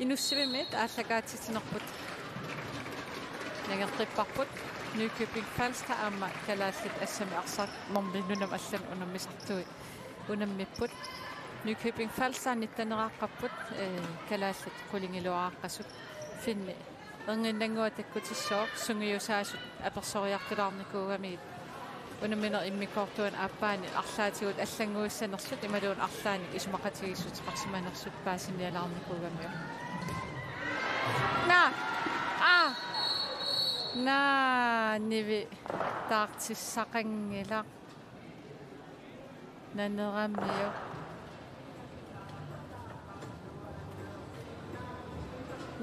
Inussivimmiit aallakaatitsineq nangerqipparput Nykøbing Falster aamma Kalaallit Assammik arsartut allan unammisartut unammipput Nykøbing Falster nittaneraqqapput Kalaallit qulingiluaraqqasut Finn erginnanguatakkutissoor sungiusaasut apersoriarqilaarnikuugamiit unaminer immikortuan aappaani arlaatigut allanguissanersut imaluun arlaani isumaqatigissuteqarsimanersut paasinialaarnikuugamiu nivi taartissaqangilaq nanerammiu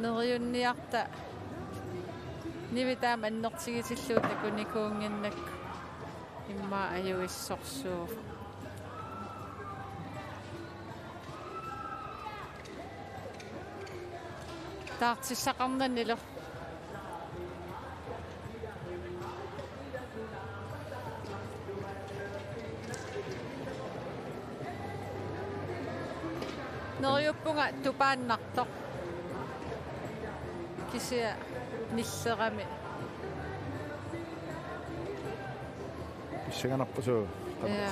neriunniarta nivi taama annertigitilluut nakunikuunginnak imma ajuissorsuuf taartissaqarnanilo neriuppunga tupaannartoq kisia nillerami kissaganarpusu ja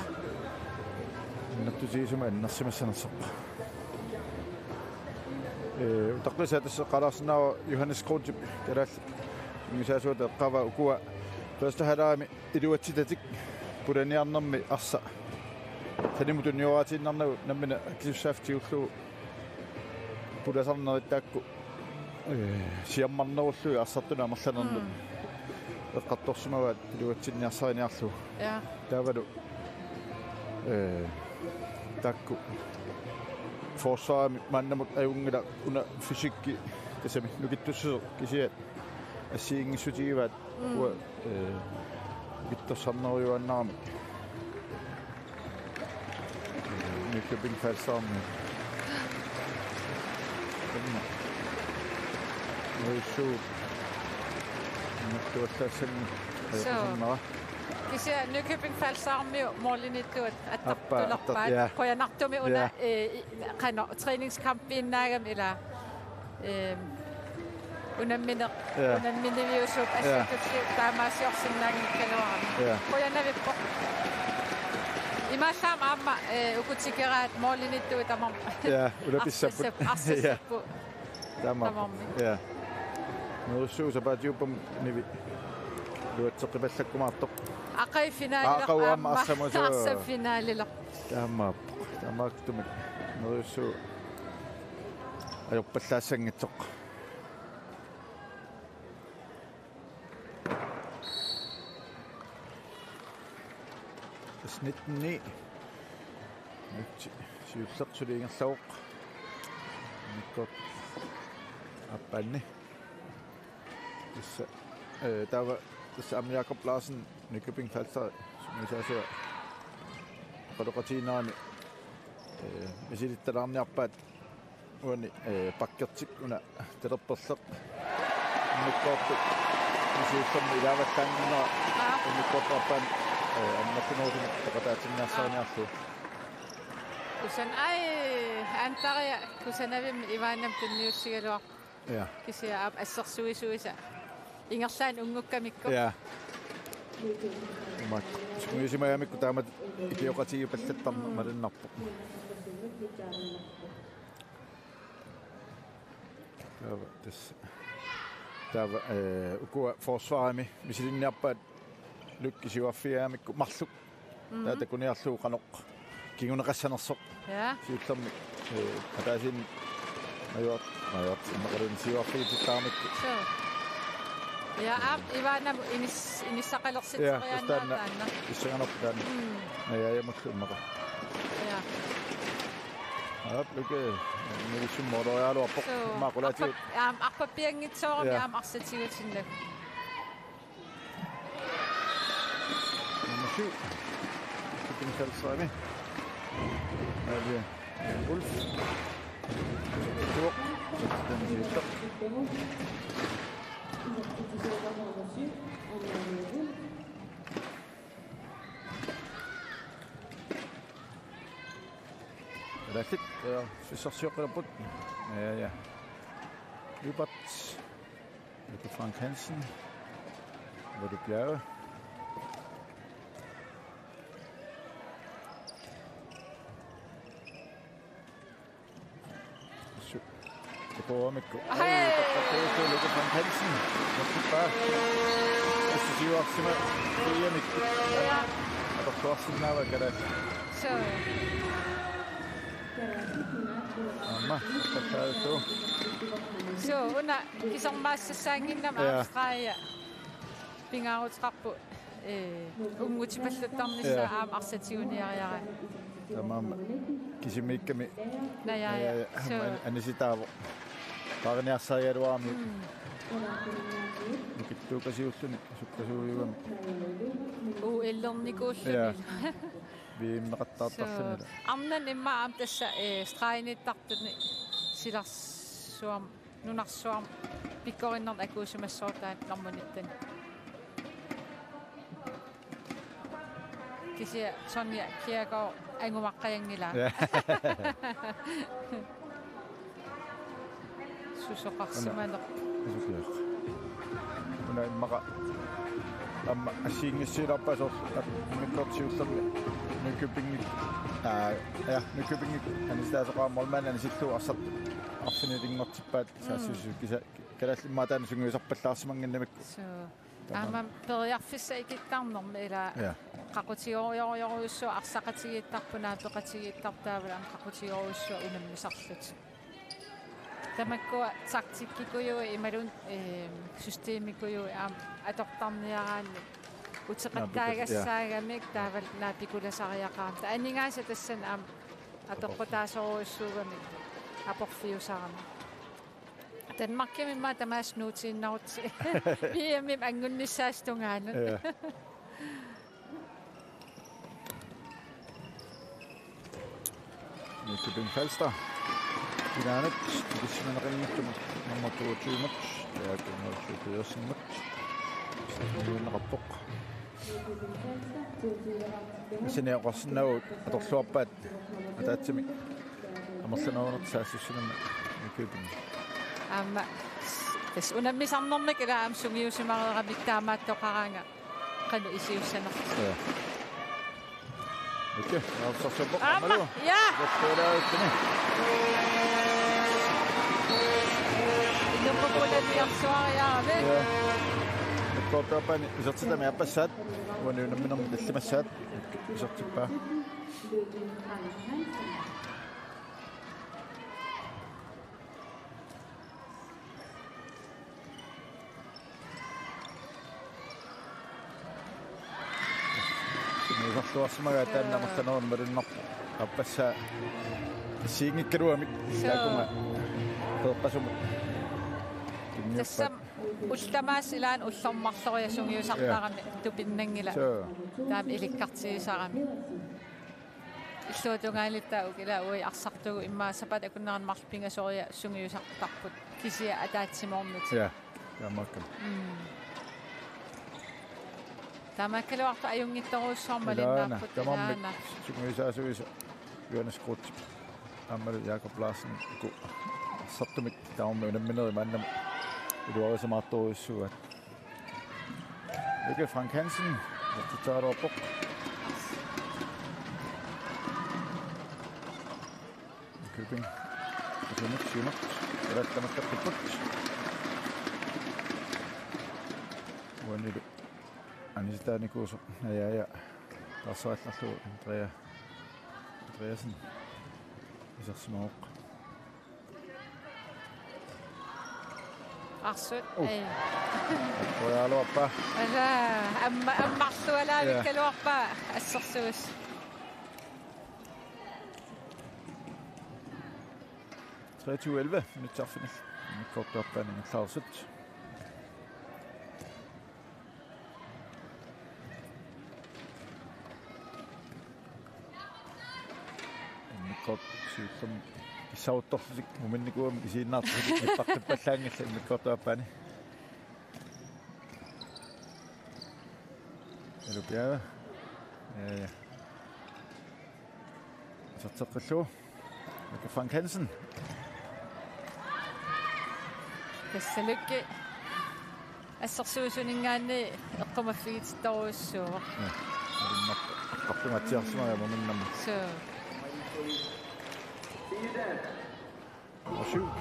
nattusiisuma annersimassanersorpa utaqisa tasseqqalaarsinaaru Johannes Krutip Kalaallit misaasuut eqqava ukua first halaami iluatsitatik pulaniarnermi arsa tanimutunioratiinnernagu nammina aktivsaaftiullu pulasarnerittaakku siammarnerullu arsartuna amerlanernu eqqartorsumavat iluatsinniarsariniarlu ja taavalu taakku forsvaami maannamut ajungila una fysikki tasami nukittussu kisiat assiingissutigivaat ua nukittossarneriuannaarmi Nykøbing Falster kisia Nykøbing Falster morlinittuat attartulerpaat qoyanartumi una qano træningskampiinnaagam ila unammineviusuup assatutsi taamaasiorsinnaagin kaluarami qoyanavippo imallaam aamma ukutikeraat morlinittuit amam ja ulapissappu arsissappu tamammi ja nuussuusapaatiuppam nivi luatseqipallakkumaartoq aqai finaalilaq aamma arsamusu arsa finaalilaq taamaaktumik nuussu ajorpallaassanngitsoq snitni siullersuliingerlaoq nikkot appanni tissa taava tissa am Jakob Larsen Nykøbing Falster sumisaasua qaloqatiinaani misilittalarniarpaat uani pakkertik una telerperleq nikkoortu misiullermi ilaavattanginera nikkoorparpaan annakunoorun taqataatsinniarsariniarlu kusan ai antaria kusanavim ivaanam tunniussigaluaq ja kisia ab assersuisuisa ingerlaan ungukkamikko ja mak sumuisimayamikku taamat ikioqatigiupallattarma malinnarpo taava ukua forsvaarimi misilinniarpaat lukkisiuarfiaamikku marluk taatakuniarluu qanoq kinguneqassanersoq ja siullermi ataasin major imaqalun siuarfiitittaarmikku so ja ab ivaanam inissaqalersiteriannaataanna issanganertaan ajaajamallu immaqa ja lukke nilissummooloriaaluarpoq maaqulaatiut arpapiangitsoorami aam arsatigitinnak Nykøbing Falster Ulf Kalaallit sissorsiuqqilaput ja Løbert. Lykke Frank Hansen. Hvor du bjerge. Det går med gå. Hey! Det er Lykke Frank Hansen. Det er bare. Jeg synes jo også, at det er mit. Ja. Og der står sådan noget, hvad det. Så. Aamma, det er det. Så, under kisang masasangin nam Australia. Pingarutrappu ungutipalluttarnissa aam arsatiuniariara. Tamam. Kisimikkami. Ja. Så. Anisitaavo. Parniarsaajaluarmi. Nikittuukasiulluni sukkasuujuami. Ellernikuulluni. Viimnaqattaartarlunila. Arnan imma aam tassa strainittartuni silarsuam nunarsuam pikkorinnerl akuusumassuortaan narmunittan. Kisia Sonja Kiergaard angumaqqajangila. Susoqarsimaneq. Una immaqa amma assiingissiilarpasor mikkortiullermi Nykøbing Nykøbing anistaasoqaamorman anisilluu arfinilingortippaat saasussu kisa kalallimmaataana sunguisarpallaarsimanginnamikku. Aamma periarfissa ikittarnermi ila qaqutiorioriussua arsaqatigiittarpunaa peqatigiittartaavula am qaqutioriussua unammisartut. Tamakkua taktikkikuju imalun systeemikuju am atortarniaraanni uteqattaagassaagaamik taaval naapikulasariaqaarta aningaasa tassan am atoqqutaasoruissuugamik aporfiusarami. Danmarkimi ma tamas nuutiinnaruti. Miamim angunnissaastungaanut. Nykøbing Falster. Unammisartut. Inussivimmiit. Nummer 22 match. Ja, det er noget match. Det er en rapport. Sen er også noget, at der slår på, at der er til mig. Jeg må se noget, at jeg synes, Nykøbing. Tässä unammisarnermik ila am sungiusimareeramik taamaattoqaranga qanu isiussaner. Ja. Okay, jeg så så på. Aamma, ja. Det er det nu. Inuppulanniarsuariarami. Ja. Det går op an. Så til dem er passat. Hvor nu når man det er sat. Så til bare. Tuossa tänne noin merin appassa siingikkeruami taakuma toqqasum Tässä ullamaas ilaan ullermarloriasungiusartarami tupinnangila taam ilikkartigisarami illuutungaalittauk ila ui arsartugu imma sapat akunnaran marpingasoria sungiusartarput kisia ataatsimornut. Ja, tammakka. Tamakkaluarta ajungittoruussormalinnaarput ilaana. Sungiusaasuisa Jonas Krut. Ammal Jakob Larsen ku sattumik taum unammineri mannam. Uduarisa martoruissuat. Lykke Frank Hansen. Tutaarorpoq. Nykøbing. Sunut. Rattamakkarput. Wanilu. Anisitaanikuusu ja tarsuallarlu Andreasen isarsimooq Arsut ei Oqaluttut ala ammarlualaavikkaluarpa assersuus 23:11 minuttarfini mikkortuarpaani Kalaallit syyttom sauttorsik muminnikuum isiinnaartusik ippartippallaangilla mikkortuarpaani elupiava ja satteqqallu Lykke Frank Hansen Kassalukke. Assarsuusuningaanni eqqumaffigitit-toruussuuva. Qappingatiarsuma momentum. So. Shoot.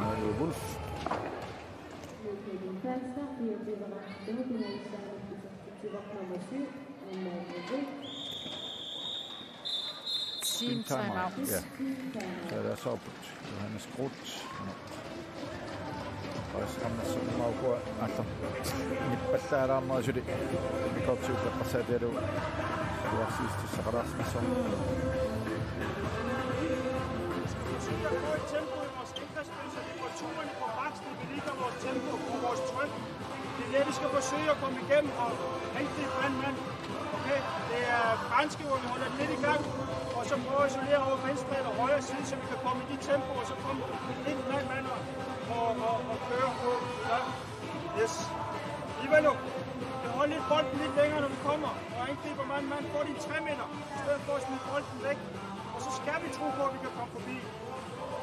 Mario Wolf. Nykøbing Falster HK Team timeout. Ja. Så er der så på Johannes Groth. Og så kommer så meget på altså mit passer meget så det vi kan se at passer det jo var sidste så var der så Temperaturerne på baksen, vi ligger vores tempo på vores tryk. Det er det, vi skal forsøge at komme igennem og rigtig mand. Okay, det er franske, hvor vi holder den lidt i gang, og så prøver at isolere over venstre eller højre side, så vi kan komme i de tempo, og så komme lidt mand og køre på. Ja. Yes. Ivalo, vi holder lidt bolden lidt længere, når vi kommer, og angriber mand får de 3 meter, i stedet for at smide bolden væk. Og så skal vi tro på, at vi kan komme forbi.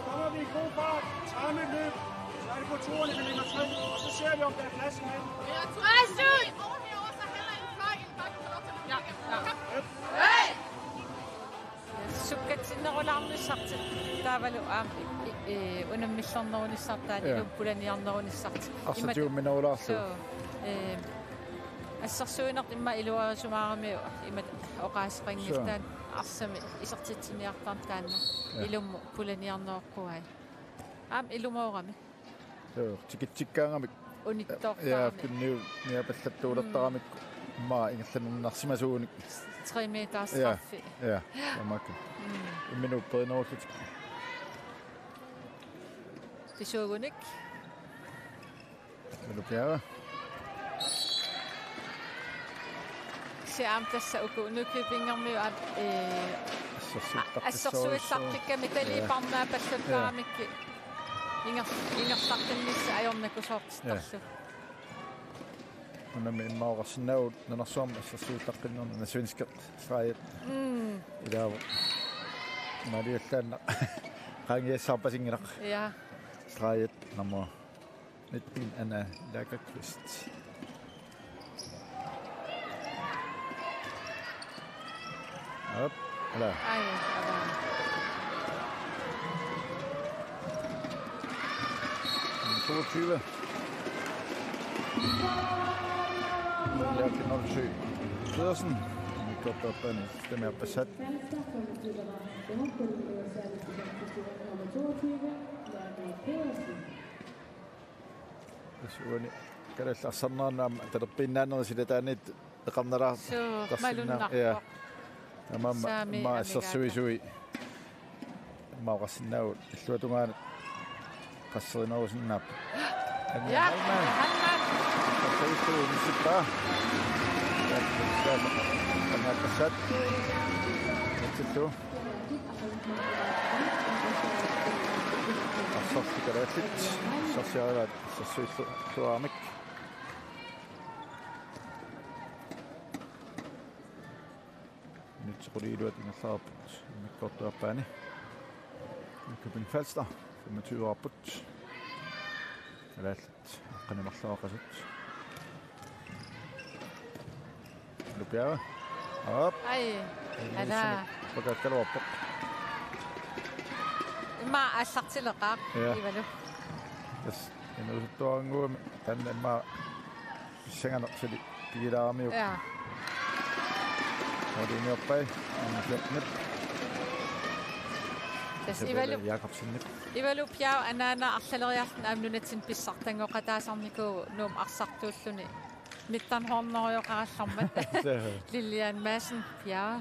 Kommer vi i god fart, tager med et løb, så er det på turene, vi ligger tryk, og så ser vi, om der er plads med. Sukkatsinequlaarnissartit taavalu unammisarnerunissartaat iluppulaniarnerunissart arsartuminnerulaarlu assarsuineq imma iluarisumaarami imat oqaasqinngiltaan arsami isartitsiniartarn taanna ilummu pulaniarneorquai ilumoorami tikitsikkaangamik unittortaarmi ja kunniu niapallattuulertaramik maa ingerlanunarsimasuunik 3 meter straffi ja samakku iminu perinoorsut tisuugunik Radioa siam tassa uku Nykøbingermi assarsuissartikka mitaliiparnaa palluttaramikki ingersartannissa ajornakusoortistarlu unami immaorassinnaut nanarsuam assarsuuttaqqinnerna svenskert Sverige idaava mariallaanna qaangiassarpasinginaq ja Sverige nummer 19 Anna Lagerqvist op eller ej ja 22 Jeg kan nok se Pedersen. Vi går op og det med besat. Suoni kadalla sarnaanam talerpinnaaneri silataanit eqarnalaa malunnar ja ma assarsuisui maaqassinnaut illuatungaana qasserinerisinnaap ja hannan Municipal. Dengan pesat. Itu. Asal Kalaallit. Sosialat. Assammik. Nyt ruliiluat ingersaarput. Mikkortuarpaani. Nykøbing Falster 25 rapput. Kalaallit. Qanimarluaqasut. Lupiava. Op. ej ana Pakatkaluarpoq. imma assartileqaaq ivalu Yes. Inusuttuaranguumi tanna imma sanganersali pigilaarmiuk. ja Odiniorpai. Anniqnip. tas ivalu Jakobsennip. ivalu piao anaana arlaleriarlun aamnunatsin pissartangoqataasarniku nuum arsartuulluni mittanhorneriorqarallarmat Lilian Madsen piao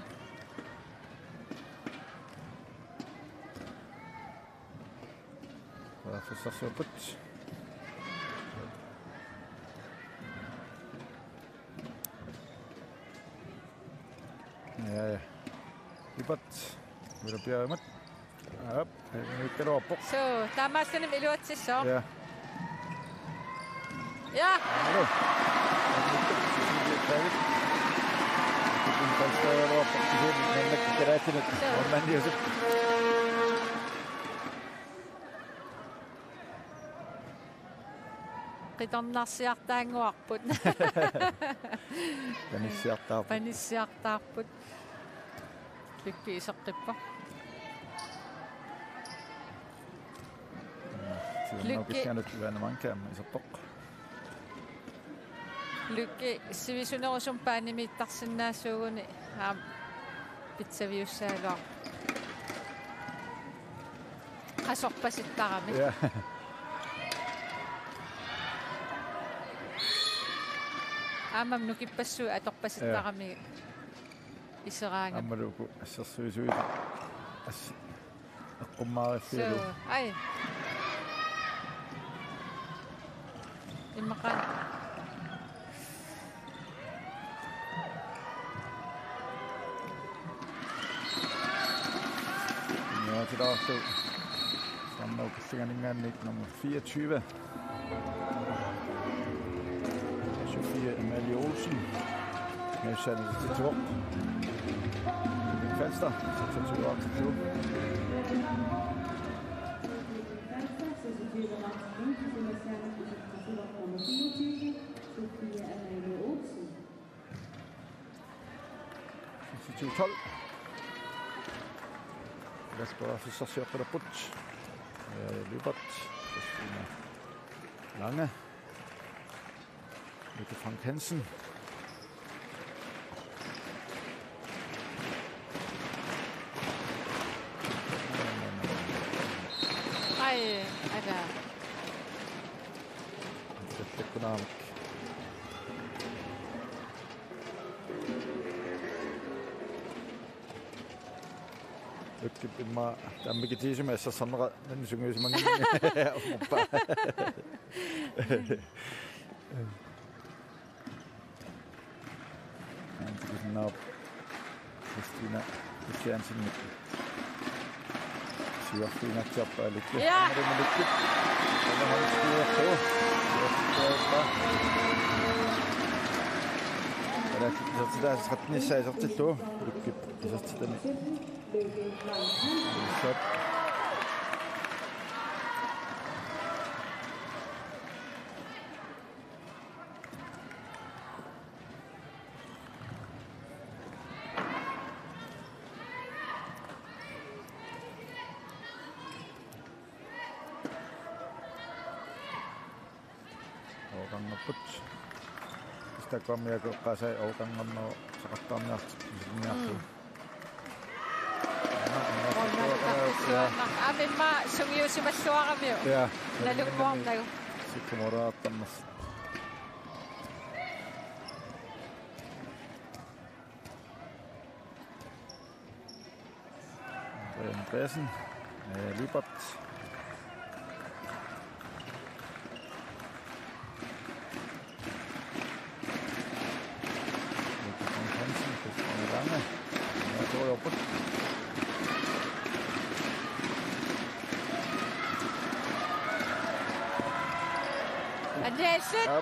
Forsøgsoput. Ja. Ibat. Vil du blive med? Op. Nu kan du op. so taamaallunim iluatsissoo Ja. ja Hallo. Det er faktisk op. Det er ikke gratis. Man lige så. qitornarsiartaanguarput. Panissiartaarput. Lykki iseqqippa. Lykki sivisunerusum paanimiittarsinnaassuuguni pitsaviussaaluar. Qasorpasittarami. Aamam nukippassu atorpasittarami iseraanga. Ammaluku assersuisuit eqqummaarifialu. Ai. Imaqan. Ja, det er også sammen med fingerningannik nummer 24. Sofie Amalie Olsen. Med sandet til Torp. Nykøbing Falster. 26-28. Lad os bare så søger der bort. Løbert. Christina Lange. Lykke Frank Hansen. Ej, der. Det er kunamik. Lykke Bimma. Der er mikketisme med sig sådan ret. Den synger så mange. Christina Nielsen. Sivaftina Chappa Lykke. Ja. Lykke. Den har styr på. Det er ret nisse så til to. Lykke. Det er til den. Sitä komia kun pääsee Outangon sakattamista. Amimma sungiusimassuaramio. Ja. Nalukkuarnagu. Sitten moraattamassa. Bassen. Lybert. Andreas, ja.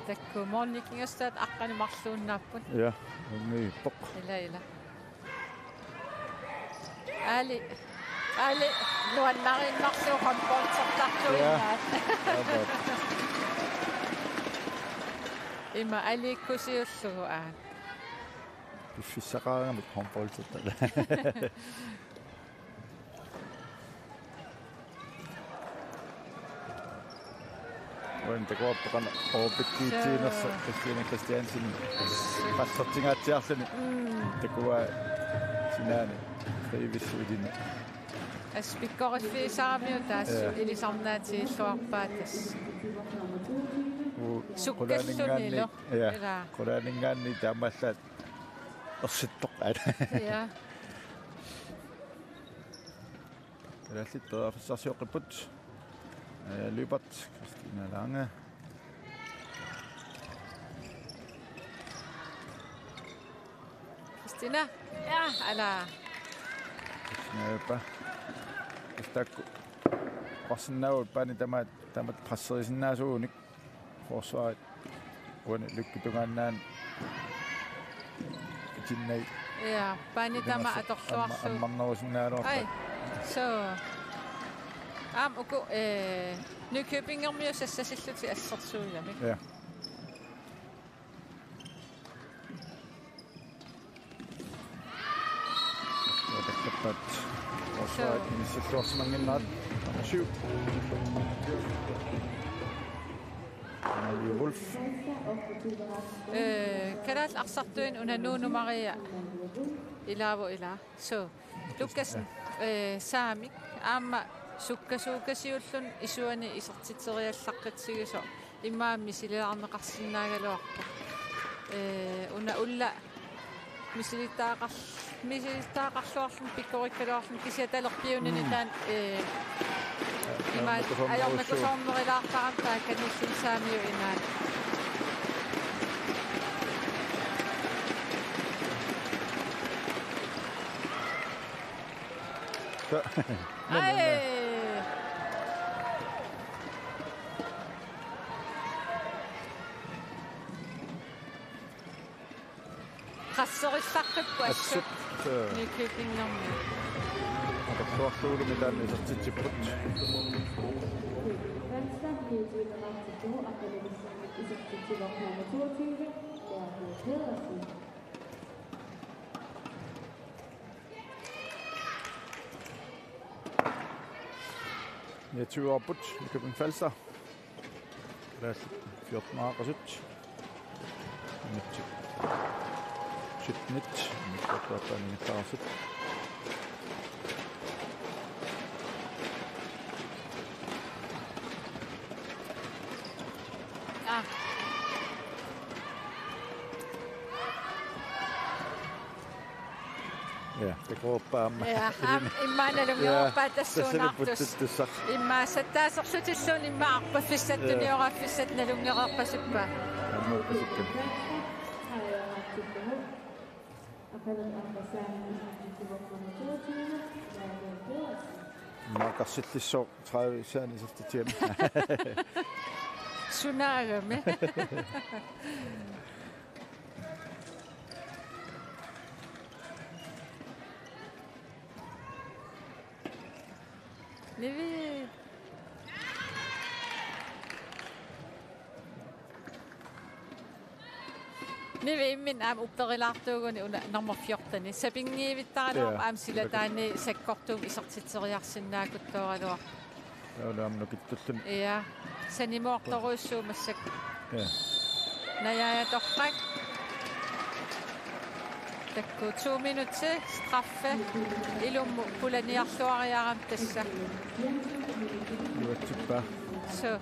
Takku monnikingastat aqqani marluunnaapun. Ja, niin pok. Ila. Ali, nuannarin marsu håndboldsortartuinnaat. Imma Ali kusiullugu aan. Fissaqaaramik håndboldsortar. Det går på den overbegittinersa Christina Christiansen passartingaatiarluni takua sinani frivissuudina aspikkoriffiisaaramiu taassu ilisarnaatiilluarpaatas sukkallunilo ja qulaningaanni taamallat ersittoqqaat ja Kalaallit afissarsiuqqipput Lybert, Christina Lange. Stina. Ja, ala. Snæpa. Istakku. Qarsinnaavut paani tamat qasserisinnaasuunik forsvaret uani lykkutungaannaan tinnai. Ja, paani tama atorluarsu. Ammarnerusinnaaluarpa. Ai. So. Uku Nykøbingermius assasilluti assarsuulamik. Ja. Takkapat forsvaret initiationsmanginnaat 7. Wolf. Kalaallit arsartuin unanuunumaria ilaavo ila. So Lukasen Assammik aamma sukkasuukasiullun isuani isertiteriallaqqatsigiso immaammi siliarneqarsinnaagaluarpa una ulla misilittaaqarluarlun pikkorikkaluarlun kisiatalerpiunini taan imaat ajornakusornerilaartaramtaa kanillin saamiu inaat qasserillaqqippu assut Nykøbingermi Atorluarluulu mitaan isertitsipput. Ja, 20 år budt i Nykøbing Falster. Lad os 14 år og 17. Nyt. 17 nyt. Ja. Ja, det går bare med. Ja, immanalum jorpatassuunartus. Imma sattaaserlutilluun imma arpaffissattunioraffissat nalungererpasuppa. Markarsillissor 30 især i sidste time. Sunaagami. Nivi. Nivi min upperilaartuuguni nummer 14 sapingiivittaraluarpa silataani sakkortuum isertiteriarsinnaakuttuaraluar. Nukittullun. Ja, sanimuortoruissuumassak. Ja. Najaajatorrak. Takku 2 minutter straffe ilummu pulaniarluariaram tassa. Luatsippa. So.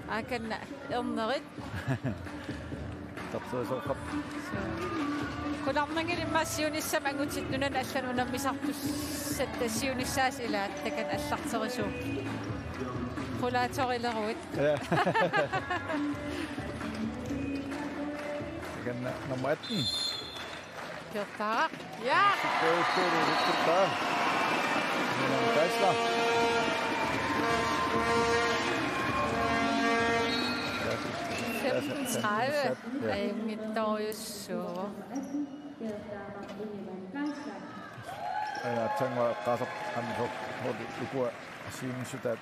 Akanna ernerit. Tapserisorqap. Kularnangilimmassiunissam angutittunan allan unammisartussatta siunissaas ilaat takan allarterisu. Qulaatoриleruit. Ja. Takan nummer 18. Kirtara. Ja. Det er bare. Falster. Ngittoriussuu. Ja tænker qasaq amsor lukua asiinissutat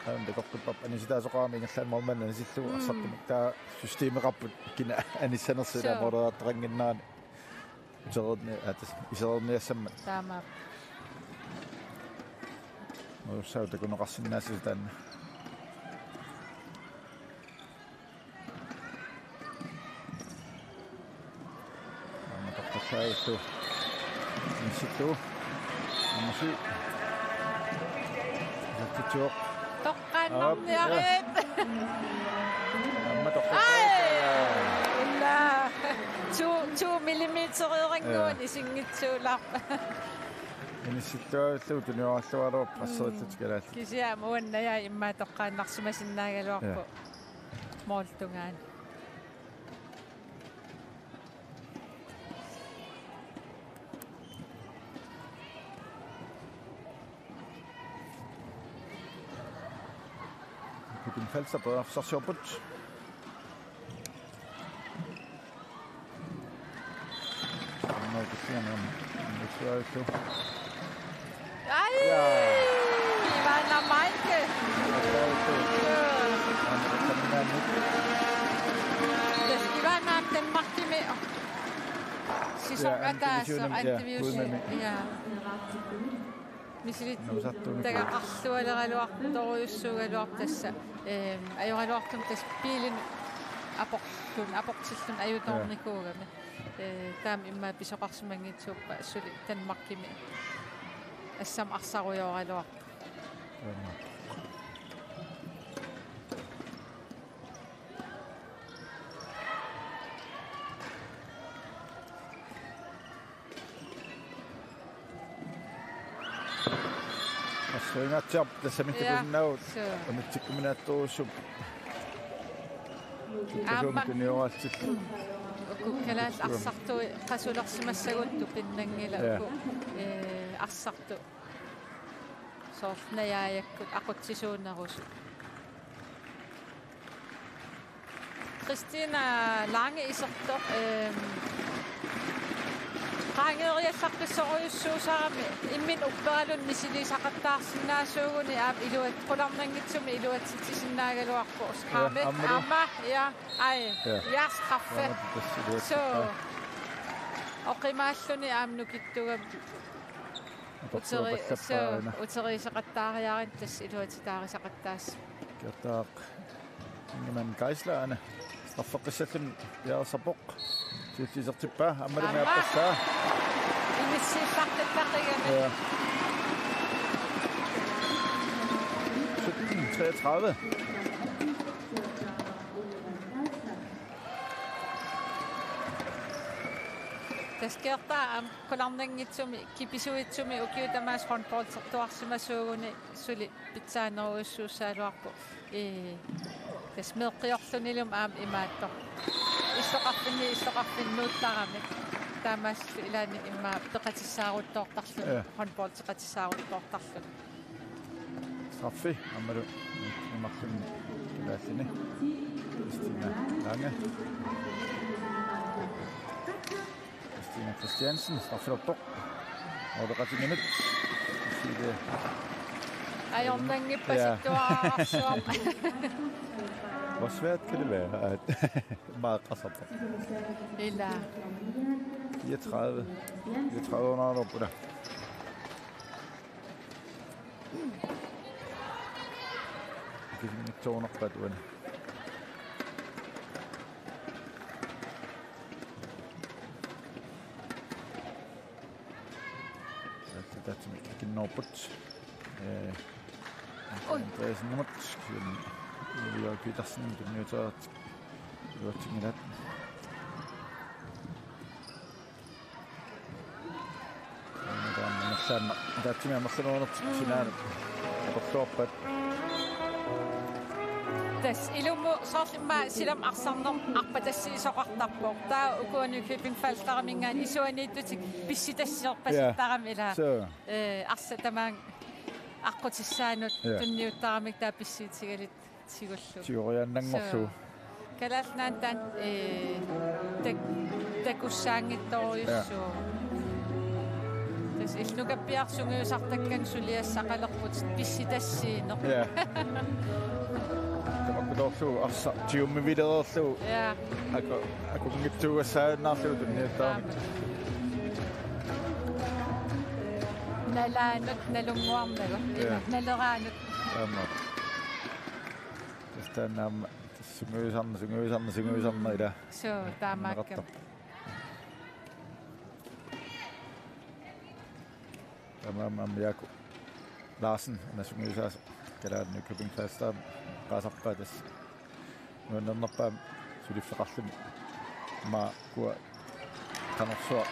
andeqortuppap anisitaasoqaami ingallanmorman anisillu arsartumik taa systeemiqarput kina anissanersiila moderaatteranginnaani utereerni atas isererniassammat Taama. Moussaau takuneqarsinnaassutaan Saito Nisito Namusi Zatticho Toqqaannartumik. Amma toqqaannartumik. Illa 2 millimeter ringuun isingitsuularpa. Nisito tunioralluaru passerittikalaat. Kisiam uannaya imma toqqaannarsumasinnaagaluarpu. Mooltungaan. Nykøbing Falster på arsartut. Nå, det ser man. Det tror jeg ikke. Ej! Ivana Meinke! Ivana, den magte mere. Sæson er der, så interviews. Ja. Missilit, taga qarsualeraluaq toruussugaluaq tassa ajuraluartum tass piilin aportillun ajutornikuugami taam imma pisoqarsimangitsuuppa assuli tanmaqqimi assam arsarujoraluaq Swingat job tässä mitä kun näyt on nyt kun minä tuossa aamma Kalaallit arsartu qasulersimassaguttu pinnangila ku arsartu soornajaayakkut aqutsisuunnerusu Christina Lange isertoq Qaangeriallarpissoruussuusaarami immin upperalun misilisaqattaarsinnaasuuguni aap iluat qularnangitsumi iluatsitisinnaaгаluarpuus qaame aamma ja ai jastraffe so oqimaalluni aamnukittuga uteriisaqattaariaarin tass iluatitaarisaqattaas kertaaq ingiman kaislaane straffeqissallun piarsapoq Tisertippa, amma det med på sig. Inussivimmiit. 17:33. Der sker der kolamningitsumi kipisuitsumi ukiutamas håndboldtortuarsimasuuguni suli pitsaanneruussuussaaluarpu tas meeqqiorlunilum aam imaattor istoqarfinnuuttarami taamas ilaani imma peqatissaaruuttoortarlun håndboldteqatissaaruuttoortarlun straffi ammalu imarlun kalaallini Christina Lange Christina Christiansen straffelortor ordeqatiminut sige ajornangippasittuaarsuam Hvor svært kan det være at meget græsser på? Eller 34 under på der. Det er ikke tårner på det. Det er som ikke nåbart. Andreas Nunanut. Vi har Petersen, det er nødt til at gøre ting i natten. Der er til mig, måske noget til sinæret. Og så op at... Tas ilumu soorlimma silam arsarnor arpatassii soqartarpoq taa ukua Nykøbing Falsteramingaan isuaniittutik pissitassiorpassittarami ila arsatamaan aqqutissaaanut tunniuttaramik taa pissiitigalit sigullu Tioriannangorlu Kalaallit taan takussaangittoriussu tas illukappiarsungiusartakkan suliassaqalerput pissitassiineq Tamakudorlu arsa tiummivilererlu akungittuugassaannaarlu tunniuttaramik nalaanut nalunguarnagu naleraanut Tästä syngyysarna ida. So taamakka. Tamam Jakob Larsen, han syngyysas. Kalaallit Nykøbing Falster qasarpatas. Nuannernerpaam sulifleqarluni ma kuwa qanersua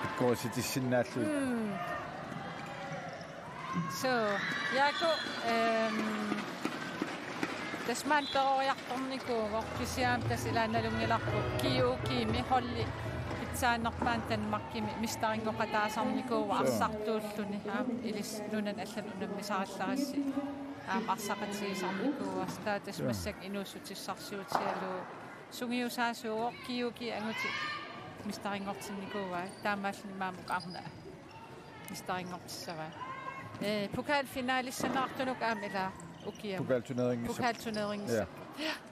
pikkurisitissinnaallu. So Jakob Tasman peroriartornikuugoq kisiaam tasilaanalungilarpu kiukiimi holli pitsaannerpaan tanmakkimi mistaringoqataasarnikuuga arsartuulluni ilis nunan allan unammisarallarassi arsartut tasmassak inussutissarsiutialu sungiusaasuuq kiuki anguti mistaringortinnikuuva taamaalni maamuk arna mistaringortissava pokalfinalissanartunuk aamila ukiam pokalturnering ja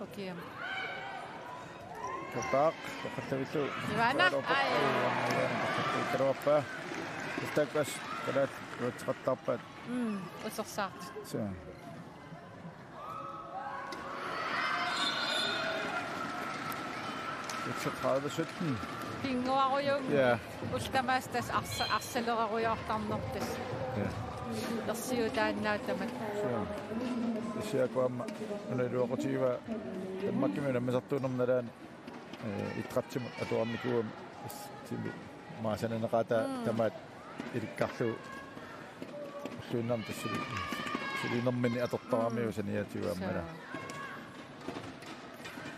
ukiam Kapag kapatawito Ivana ay karopa takas kadat rotsattapat usorsaart so it's 30-17 pinguarujung ja ultamastas arsalerarujartarnertas ja ersiutaannaatamat isiakuam unaluoqativa tammakkimina misartuunernalaan itqatsimut atuarnikuum timi maasananaqata tamaat ilikkarlu ulluunnarm tassuli sulinermini atortaramiusaniatiuammala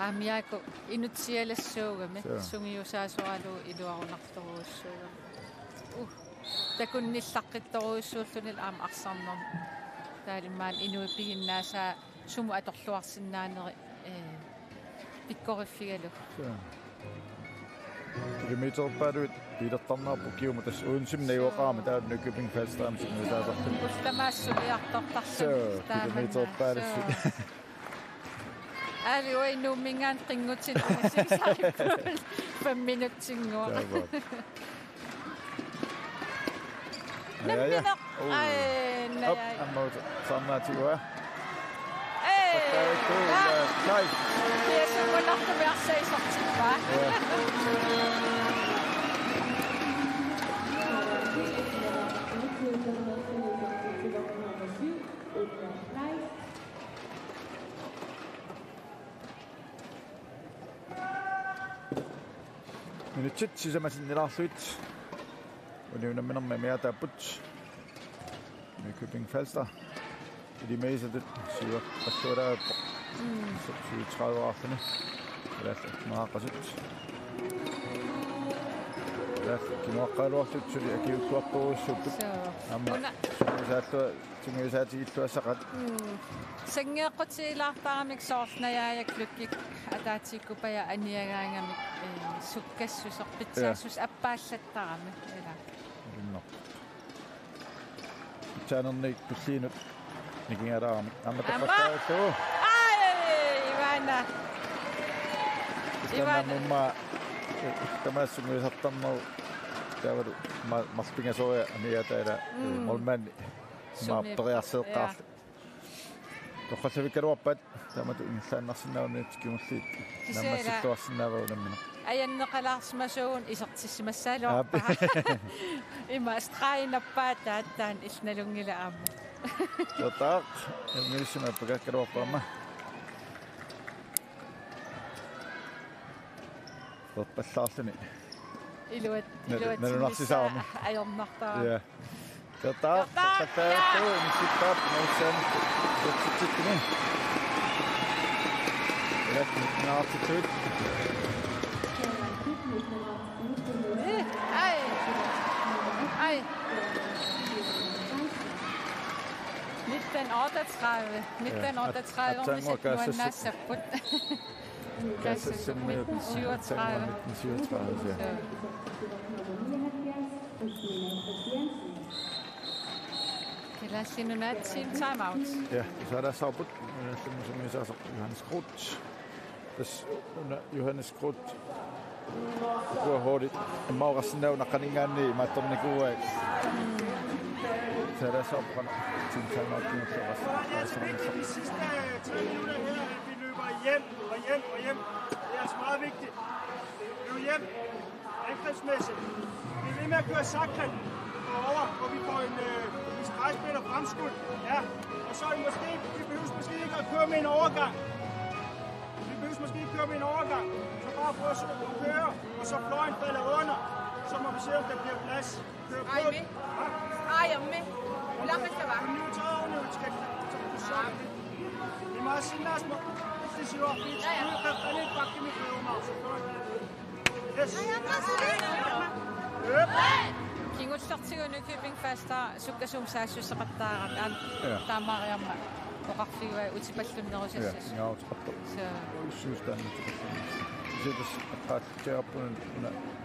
Aamiaku inutsialassuugami sungiusaasualu iluarunartoruussuuga takunnillaqqittoroussuullunil aama arsarnerm taalimmaan inuipiginnaasa sumu atorluarsinnaaneri pikkoriffigalu kilometerpaluut piilertarnarpu kiuma tass uunsimnaiuaqaama taa Nykøbing Falster amsiknuutaasartun ultamaassuliartortarlu kilometerpaalussu Ali oi numingaan qingutin umusisaripul 5 minuutsinngua Namminaq ay nayai ammaut sarnaatiua Hey! Yes, we're not going to say something back. Minutsit sisämäsinnilarluit uniunamminerma miataaput Nykøbing Falster ilimaisetut siuaqallualaappo 37 arluni alaallak maaqasut alaallak kimuaqqaaluarlut suli akiukkuartoruussuupput aamma sungiusaatigilluassaqat sangeeqqutiilaartaramik soornajaajaklukik ataatikupaya aniagaangamik sukkassusorpitsaasus appaallattarami ila inno chaanernik kulliinut nikingaaraarami aamma taqqattaattu Ivana mumma tamassunguisartarneru taavalu marpingasoria aniataala molmanni maaperiarseeqqaarlu toqqasavikkaluarpat taamatu insaannarsinnaunit kimulliit nammassittuarsinnaavarunammina ayanneqalaarsimasuun isertissimassaaluarpa ima strainappaat taattaan ilnalungila aamma Taaq Nielsen pakakkaluarpaamma Pallaarluni iluat nalunarsisaaami ajornartaa ja taaq tattaattu nissittaap naussaan tatsittini naartittuit ai 1938 nuannaassapput kassassummit 37 ja Kalaallit Nunaata sin timeout ja så er der saaput som jeg sagde Johannes Krut Johannes Krut kuwa hordit maurassinau naqaningaanni maattornikuua så er der saaput sin timeout De sidste 3 minutter her, at vi løber hjem. Det er altså meget vigtigt. Løb hjem, angrebsmæssigt. Vi er ved med at køre sakren over, hvor vi får en stregspiller fremskudt. Ja, og så er det vi behøver måske ikke at køre med en overgang. Så bare prøv at køre, og så fløjen falder under. Så må vi se, om der bliver plads. Kør på. med. Nu tager hun jo et skægt. Ima sinasmo. Det siger jo, vi er lidt bakke med klæder. Yes. Kingutsartigu Nykøbing Falster sukkasumsaassuseqattaarat taamariarma oqarfiguа utipallunnerusassass. Ja, utipallu. Så Systemet. Det er qaattiarpun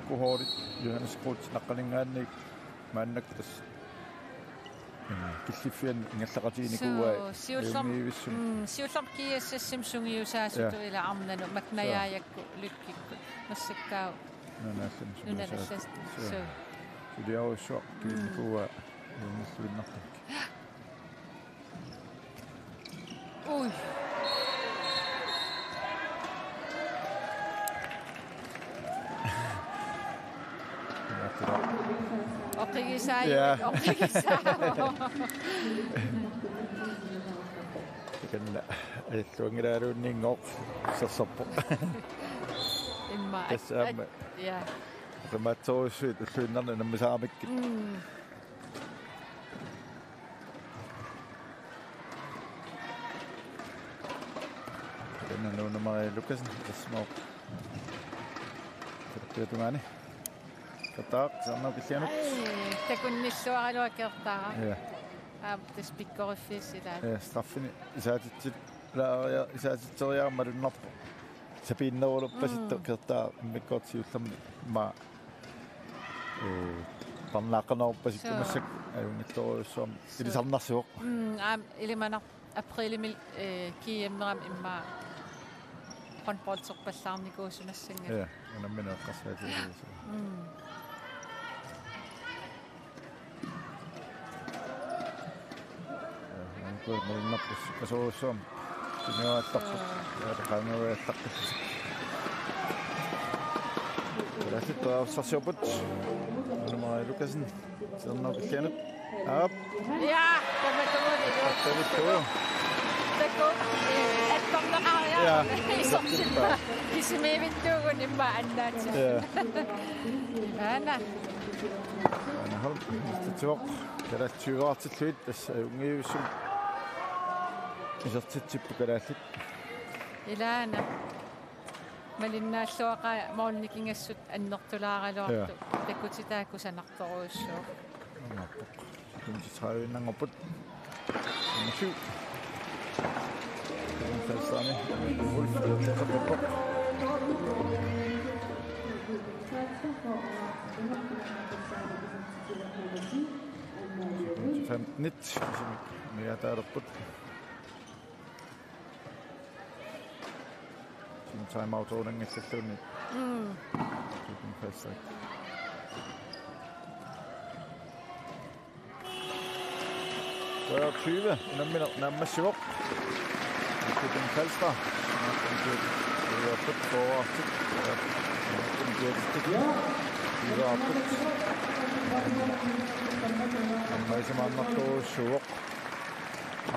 kuhoorit Johannes Kruts naqalingaannik maannaktas killiffian ingallaqatiinikuua siullarkiassassim sungiusaasutu ila Arnat maknajaayakku lykkikku nassakkaa Nunaatta så det er jo sjovt kinnikuua Inussivimmiit. Ui. Oqigisaa. Kan alluangilaaluunningoq sersorpo. Imma. Ja. Remaattorussuit ulluinnerna unammisartut. Kenna Nunaata Lukasen tasmoo. Terpitumaani. Kataa sarnaqillanut. Takunnilluaraluа kertaa. Ja. Das pikkoriffiisila. Ja, straffini isaatitsit laaria isaatitteriarmalunnerpo. Sapiinneruluppasittu kertaa mikkortiullermi ma parnaaqaneruppasikkumassak ajungilloruussuam ilisarnarsuoq. Ilimanar aprillimil kiiammeram imma qonporterpallaarnikuusunassanga. Ja, unammineqqarsaatiluusu. Kuinnappus kasuussuam kinioattaqsu qaanguattaqqiss. Rasittuarsarsiuput Nunaata Lukasen sernerqillanut aap. Ja, Tamattu. Takku attornaqaria isortilma kisimiivittuugun imma annaati. Ja. Ana Hol tsuoq kalatsiugaartilluit tassa ungiussum isertitsippu kalaallit. Ilaana malinnaаллуаqa moornikingassut annertulaaraluartu takkutitaakusanartoruussuuq. Nappoq. Kuntitraavиннангорпут. Nykøbing Falster HK. Nit mere derpå. Sin timeout-ordning efter stund. Nykøbing Falster. Så er 20, nærmest sjovt. Nykøbing Falster. Det er født for at Ammaisam annattu suoq.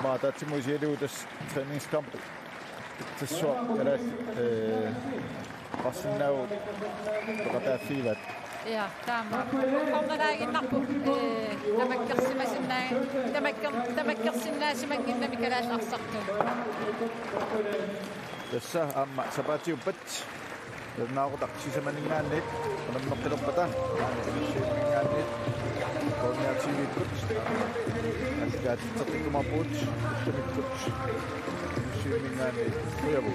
Maatatsimuisiluutas træningskamp. Tassuaq kalaat qassinnaau toqataafiivat. Ja, taama. Qornalaaginnarpu tamakkersinnaasimanginnami kalaallarsaartun. Tassa aamma sapaatiuppat. Naarutartisimaningaannit qanamnertilerpata. Inussivimmiit. Koordinaatiiviput. Allanut tamikkut. Inussivimmiit. Kuyavu.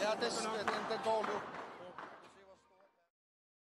Ja, det